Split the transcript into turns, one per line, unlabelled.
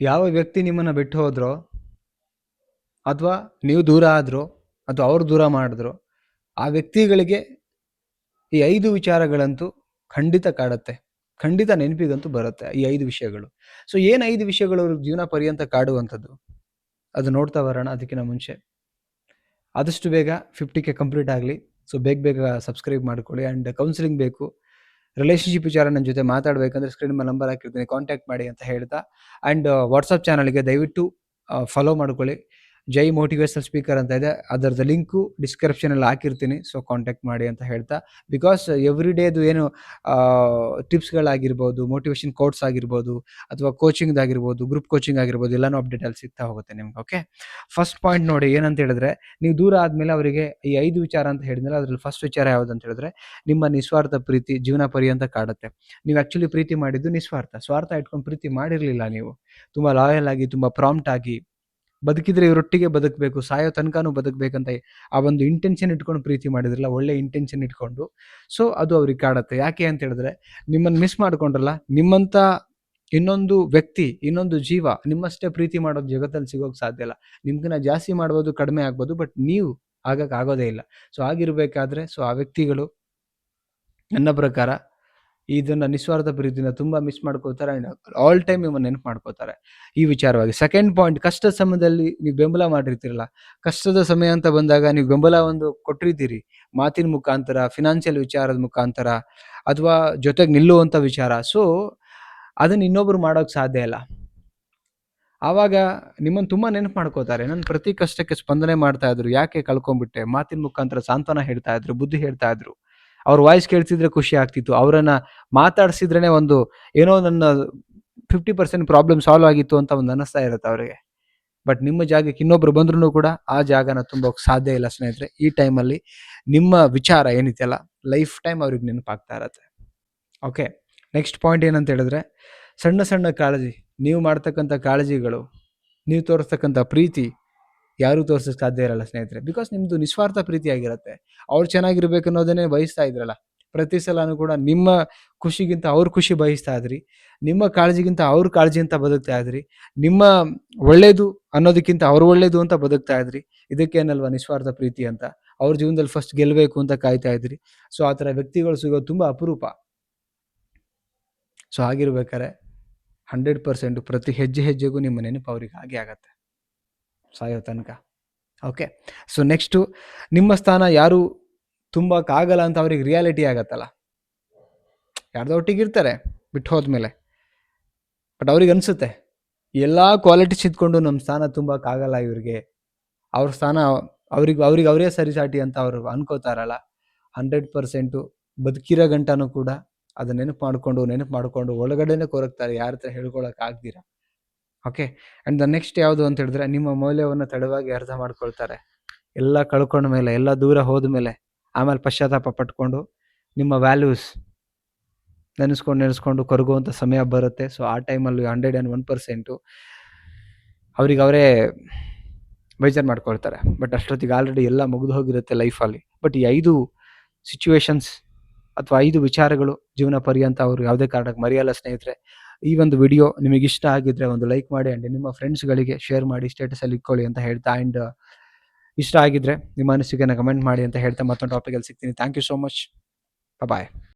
ಯಾವ ವ್ಯಕ್ತಿ ನಿಮ್ಮನ್ನು ಬಿಟ್ಟು ಹೋದ್ರೋ ಅಥವಾ ನೀವು ದೂರ ಆದ್ರೋ ಅಥವಾ ಅವ್ರು ದೂರ ಮಾಡಿದ್ರು, ಆ ವ್ಯಕ್ತಿಗಳಿಗೆ ಈ 5 ವಿಚಾರಗಳಂತೂ ಖಂಡಿತ ಕಾಡುತ್ತೆ. ಖಂಡಿತ ನೆನಪಿಗಂತೂ ಬರುತ್ತೆ ಈ 5 ವಿಷಯಗಳು. ಸೊ ಏನು 5 ವಿಷಯಗಳು ಅವ್ರಿಗೆ ಜೀವನ ಪರ್ಯಂತ ಕಾಡುವಂಥದ್ದು? ಅದು ನೋಡ್ತಾ ಬರೋಣ. ಅದಕ್ಕಿಂತ ಮುಂಚೆ ಆದಷ್ಟು ಬೇಗ 50K ಕಂಪ್ಲೀಟ್ ಆಗಲಿ. ಸೊ ಬೇಗ ಸಬ್ಸ್ಕ್ರೈಬ್ ಮಾಡ್ಕೊಳ್ಳಿ. ಆ್ಯಂಡ್ ಕೌನ್ಸಿಲಿಂಗ್ ಬೇಕು, ರಿಲೇಷನ್ಶಿಪ್ ವಿಚಾರ ನನ್ನ ಜೊತೆ ಮಾತಾಡಬೇಕಂದ್ರೆ ಸ್ಕ್ರೀನ್ ಮೇಲೆ ನಂಬರ್ ಹಾಕಿರ್ತೀನಿ, ಕಾಂಟ್ಯಾಕ್ಟ್ ಮಾಡಿ ಅಂತ ಹೇಳ್ತಾ. ಆ್ಯಂಡ್ ವಾಟ್ಸಪ್ ಚಾನಲ್ಗೆ ದಯವಿಟ್ಟು ಫಾಲೋ ಮಾಡ್ಕೊಳ್ಳಿ. ಜೈ ಮೋಟಿವೇಶನಲ್ ಸ್ಪೀಕರ್ ಅಂತ ಇದೆ, ಅದರದ್ದು ಲಿಂಕು ಡಿಸ್ಕ್ರಿಪ್ಷನಲ್ಲಿ ಹಾಕಿರ್ತೀನಿ. ಸೊ ಕಾಂಟ್ಯಾಕ್ಟ್ ಮಾಡಿ ಅಂತ ಹೇಳ್ತಾ, ಬಿಕಾಸ್ ಎವ್ರಿ ಡೇದು ಏನು ಟಿಪ್ಸ್ಗಳಾಗಿರ್ಬೋದು, ಮೋಟಿವೇಶನ್ ಕೋಟ್ಸ್ ಆಗಿರ್ಬೋದು, ಅಥವಾ ಕೋಚಿಂಗ್ದಾಗಿರ್ಬೋದು, ಗ್ರೂಪ್ ಕೋಚಿಂಗ್ ಆಗಿರ್ಬೋದು, ಎಲ್ಲನೂ ಅಪ್ಡೇಟ್ ಅಲ್ಲಿ ಸಿಗ್ತಾ ಹೋಗುತ್ತೆ ನಿಮ್ಗೆ. ಓಕೆ, ಫಸ್ಟ್ ಪಾಯಿಂಟ್ ನೋಡಿ, ಏನಂತ ಹೇಳಿದ್ರೆ, ನೀವು ದೂರ ಆದಮೇಲೆ ಅವರಿಗೆ ಈ 5 ವಿಚಾರ ಅಂತ ಹೇಳಿದ್ಮೇಲೆ ಅದ್ರಲ್ಲಿ ಫಸ್ಟ್ ವಿಚಾರ ಯಾವುದು ಅಂತ ಹೇಳಿದ್ರೆ, ನಿಮ್ಮ ನಿಸ್ವಾರ್ಥ ಪ್ರೀತಿ ಜೀವನ ಪರ್ಯಂತ ಕಾಡುತ್ತೆ. ನೀವು ಆ್ಯಕ್ಚುಲಿ ಪ್ರೀತಿ ಮಾಡಿದ್ದು ನಿಸ್ವಾರ್ಥ, ಸ್ವಾರ್ಥ ಇಟ್ಕೊಂಡು ಪ್ರೀತಿ ಮಾಡಿರಲಿಲ್ಲ. ನೀವು ತುಂಬ ಲಾಯಲ್ ಆಗಿ, ತುಂಬ ಪ್ರಾಂಪ್ಟ್ ಆಗಿ ಬದುಕಿದ್ರೆ ಇವರೊಟ್ಟಿಗೆ ಬದುಕಬೇಕು, ಸಾಯೋ ತನಕನೂ ಬದುಕಬೇಕಂತ ಆ ಒಂದು ಇಂಟೆನ್ಷನ್ ಇಟ್ಕೊಂಡು ಪ್ರೀತಿ ಮಾಡಿದ್ರಲ್ಲ, ಒಳ್ಳೆ ಇಂಟೆನ್ಷನ್ ಇಟ್ಕೊಂಡು. ಸೊ ಅದು ಅವ್ರಿಗೆ ಕಾಡುತ್ತೆ. ಯಾಕೆ ಅಂತ ಹೇಳಿದ್ರೆ, ನಿಮ್ಮನ್ನು ಮಿಸ್ ಮಾಡ್ಕೊಂಡ್ರಲ್ಲ, ನಿಮ್ಮಂಥ ಇನ್ನೊಂದು ವ್ಯಕ್ತಿ, ಇನ್ನೊಂದು ಜೀವ ನಿಮ್ಮಷ್ಟೇ ಪ್ರೀತಿ ಮಾಡೋದು ಜಗತ್ತಲ್ಲಿ ಸಿಗೋಕೆ ಸಾಧ್ಯ ಇಲ್ಲ. ನಿಮ್ಗಿನ್ನ ಜಾಸ್ತಿ ಮಾಡ್ಬೋದು, ಕಡಿಮೆ ಆಗ್ಬೋದು, ಬಟ್ ನೀವು ಆಗಕ್ಕೆ ಆಗೋದೇ ಇಲ್ಲ. ಸೊ ಆಗಿರ್ಬೇಕಾದ್ರೆ ಆ ವ್ಯಕ್ತಿಗಳು ನನ್ನ ಪ್ರಕಾರ ಇದನ್ನ ನಿಸ್ವಾರ್ಥ ಪ್ರೀತಿನ ತುಂಬಾ ಮಿಸ್ ಮಾಡ್ಕೋತಾರೆ. ಅಂಡ್ ಆಲ್ ಟೈಮ್ ನಿಮ್ಮನ್ನು ನೆನಪು ಮಾಡ್ಕೋತಾರೆ ಈ ವಿಚಾರವಾಗಿ. ಸೆಕೆಂಡ್ ಪಾಯಿಂಟ್, ಕಷ್ಟದ ಸಮಯದಲ್ಲಿ ನೀವು ಬೆಂಬಲ ಮಾಡಿರ್ತೀರಲ್ಲ, ಕಷ್ಟದ ಸಮಯ ಅಂತ ಬಂದಾಗ ನೀವು ಬೆಂಬಲ ಒಂದು ಕೊಟ್ಟಿರ್ತೀರಿ, ಮಾತಿನ ಮುಖಾಂತರ, ಫಿನಾನ್ಷಿಯಲ್ ವಿಚಾರದ ಮುಖಾಂತರ, ಅಥವಾ ಜೊತೆಗೆ ನಿಲ್ಲುವಂಥ ವಿಚಾರ. ಸೊ ಅದನ್ನ ಇನ್ನೊಬ್ರು ಮಾಡೋಕೆ ಸಾಧ್ಯ ಇಲ್ಲ. ಆವಾಗ ನಿಮ್ಮನ್ನು ತುಂಬ ನೆನಪು ಮಾಡ್ಕೋತಾರೆ. ನನ್ನ ಪ್ರತಿ ಕಷ್ಟಕ್ಕೆ ಸ್ಪಂದನೆ ಮಾಡ್ತಾ ಇದ್ರು, ಯಾಕೆ ಕಳ್ಕೊಂಡ್ಬಿಟ್ಟೆ, ಮಾತಿನ ಮುಖಾಂತರ ಸಾಂತ್ವನ ಹೇಳ್ತಾ ಇದ್ರು, ಬುದ್ಧಿ ಹೇಳ್ತಾ ಇದ್ರು. ಅವ್ರ ವಾಯ್ಸ್ ಕೇಳ್ತಿದ್ರೆ ಖುಷಿ ಆಗ್ತಿತ್ತು, ಅವರನ್ನ ಮಾತಾಡ್ಸಿದ್ರೇನೆ ಒಂದು ಏನೋ ನನ್ನ 50% ಪ್ರಾಬ್ಲಮ್ ಸಾಲ್ವ್ ಆಗಿತ್ತು ಅಂತ ಒಂದು ಅನ್ನಿಸ್ತಾ ಇರುತ್ತೆ ಅವರಿಗೆ. ಬಟ್ ನಿಮ್ಮ ಜಾಗಕ್ಕೆ ಇನ್ನೊಬ್ರು ಬಂದ್ರೂ ಕೂಡ ಆ ಜಾಗನ ತುಂಬೋಕೆ ಸಾಧ್ಯ ಇಲ್ಲ ಸ್ನೇಹಿತರೆ. ಈ ಟೈಮಲ್ಲಿ ನಿಮ್ಮ ವಿಚಾರ ಏನಿದೆಯಲ್ಲ, ಲೈಫ್ ಟೈಮ್ ಅವ್ರಿಗೆ ನೆನಪಾಗ್ತಾ ಇರತ್ತೆ. ಓಕೆ, ನೆಕ್ಸ್ಟ್ ಪಾಯಿಂಟ್ ಏನಂತ ಹೇಳಿದ್ರೆ, ಸಣ್ಣ ಸಣ್ಣ ಕಾಳಜಿ, ನೀವು ಮಾಡ್ತಕ್ಕಂಥ ಕಾಳಜಿಗಳು, ನೀವು ತೋರಿಸ್ತಕ್ಕಂಥ ಪ್ರೀತಿ ಯಾರೂ ತೋರ್ಸೋಕ್ಕೆ ಸಾಧ್ಯ ಇರಲ್ಲ ಸ್ನೇಹಿತರೆ. ಬಿಕಾಸ್ ನಿಮ್ಮದು ನಿಸ್ವಾರ್ಥ ಪ್ರೀತಿ ಆಗಿರುತ್ತೆ. ಅವ್ರು ಚೆನ್ನಾಗಿರ್ಬೇಕು ಅನ್ನೋದನ್ನೇ ಬಯಸ್ತಾ ಇದ್ರಲ್ಲ. ಪ್ರತಿ ಸಲನೂ ಕೂಡ ನಿಮ್ಮ ಖುಷಿಗಿಂತ ಅವ್ರ ಖುಷಿ ಬಯಸ್ತಾ ಇದ್ರಿ, ನಿಮ್ಮ ಕಾಳಜಿಗಿಂತ ಅವ್ರ ಕಾಳಜಿ ಅಂತ ಬದುಕ್ತಾ ಇದ್ರಿ, ನಿಮ್ಮ ಒಳ್ಳೇದು ಅನ್ನೋದಕ್ಕಿಂತ ಅವ್ರ ಒಳ್ಳೇದು ಅಂತ ಬದುಕ್ತಾ ಇದ್ರಿ. ಇದಕ್ಕೇನಲ್ವಾ ನಿಸ್ವಾರ್ಥ ಪ್ರೀತಿ ಅಂತ. ಅವ್ರ ಜೀವನದಲ್ಲಿ ಫಸ್ಟ್ ಗೆಲ್ಲಬೇಕು ಅಂತ ಕಾಯ್ತಾ ಇದ್ರಿ. ಸೊ ಆ ಥರ ವ್ಯಕ್ತಿಗಳು ಸಿಗೋದು ತುಂಬ ಅಪರೂಪ. ಸೊ ಆಗಿರ್ಬೇಕಾರೆ 100% ಪ್ರತಿ ಹೆಜ್ಜೆಗೂ ನಿಮ್ಮ ನೆನಪು ಅವ್ರಿಗೆ ಹಾಗೆ ಆಗತ್ತೆ ಸಾಯೋ ತನಕ. ಓಕೆ, ಸೊ ನೆಕ್ಸ್ಟು, ನಿಮ್ಮ ಸ್ಥಾನ ಯಾರು ತುಂಬಕ್ಕಾಗಲ್ಲ ಅಂತ ಅವ್ರಿಗೆ ರಿಯಾಲಿಟಿ ಆಗತ್ತಲ್ಲ. ಯಾರ್ದೋ ಒಟ್ಟಿಗಿರ್ತಾರೆ ಬಿಟ್ಟು ಹೋದ್ಮೇಲೆ, ಬಟ್ ಅವ್ರಿಗೆ ಅನಿಸುತ್ತೆ ಎಲ್ಲ ಕ್ವಾಲಿಟೀಸ್ ಇದ್ಕೊಂಡು ನಮ್ಮ ಸ್ಥಾನ ತುಂಬಕ್ಕಾಗಲ್ಲ ಇವ್ರಿಗೆ, ಅವ್ರ ಸ್ಥಾನ ಅವ್ರಿಗೆ ಅವರೇ ಸರಿಸಾಟಿ ಅಂತ ಅವ್ರು ಅನ್ಕೋತಾರಲ್ಲ. 100% ಬದುಕಿರೋ ಗಂಟನೂ ಕೂಡ ಅದನ್ನ ನೆನಪು ಮಾಡಿಕೊಂಡು ಒಳಗಡೆನೆ ಕೊರಗ್ತಾರೆ, ಯಾರ ಹತ್ರ ಹೇಳ್ಕೊಳಕ್ ಆಗ್ದಿರ. ಓಕೆ, ಆ್ಯಂಡ್ ದ ನೆಕ್ಸ್ಟ್ ಯಾವುದು ಅಂತ ಹೇಳಿದ್ರೆ, ನಿಮ್ಮ ಮೌಲ್ಯವನ್ನು ತಡವಾಗಿ ಅರ್ಥ ಮಾಡ್ಕೊಳ್ತಾರೆ. ಎಲ್ಲ ಕಳ್ಕೊಂಡ ಮೇಲೆ, ಎಲ್ಲ ದೂರ ಹೋದ ಮೇಲೆ, ಆಮೇಲೆ ಪಶ್ಚಾತ್ತಾಪ ಪಟ್ಕೊಂಡು ನಿಮ್ಮ ವ್ಯಾಲ್ಯೂಸ್ ನೆನೆಸ್ಕೊಂಡು ಕೊರಗುವಂಥ ಸಮಯ ಬರುತ್ತೆ. ಸೊ ಆ ಟೈಮಲ್ಲಿ 101% ಅವ್ರಿಗೆ ಅವರೇ ಬೇಜಾರು ಮಾಡ್ಕೊಳ್ತಾರೆ. ಬಟ್ ಅಷ್ಟೊತ್ತಿಗೆ ಆಲ್ರೆಡಿ ಎಲ್ಲ ಮುಗಿದು ಹೋಗಿರುತ್ತೆ ಲೈಫಲ್ಲಿ. ಬಟ್ ಈ 5 ಸಿಚುವೇಶನ್ಸ್ ಅಥವಾ 5 ವಿಚಾರಗಳು ಜೀವನ ಪರ್ಯಂತ ಅವರು ಯಾವುದೇ ಕಾರಣಕ್ಕೆ ಮರೆಯಲ್ಲ ಸ್ನೇಹಿತರೆ. ಈ ಒಂದು ವಿಡಿಯೋ ನಿಮಗೆ ಇಷ್ಟ ಆಗಿದ್ರೆ ಒಂದು ಲೈಕ್ ಮಾಡಿ, ಆ್ಯಂಡ್ ನಿಮ್ಮ ಫ್ರೆಂಡ್ಸ್ಗಳಿಗೆ ಶೇರ್ ಮಾಡಿ, ಸ್ಟೇಟಸಲ್ಲಿ ಇಟ್ಕೊಳ್ಳಿ ಅಂತ ಹೇಳ್ತಾ, ಆ್ಯಂಡ್ ಇಷ್ಟ ಆಗಿದ್ರೆ ನಿಮ್ಮ ಅನಿಸಿಕೆನ ಕಮೆಂಟ್ ಮಾಡಿ ಅಂತ ಹೇಳ್ತಾ, ಮತ್ತೊಂದು ಟಾಪಿಕಲ್ಲಿ ಸಿಗ್ತೀನಿ. Thank you so much. Bye.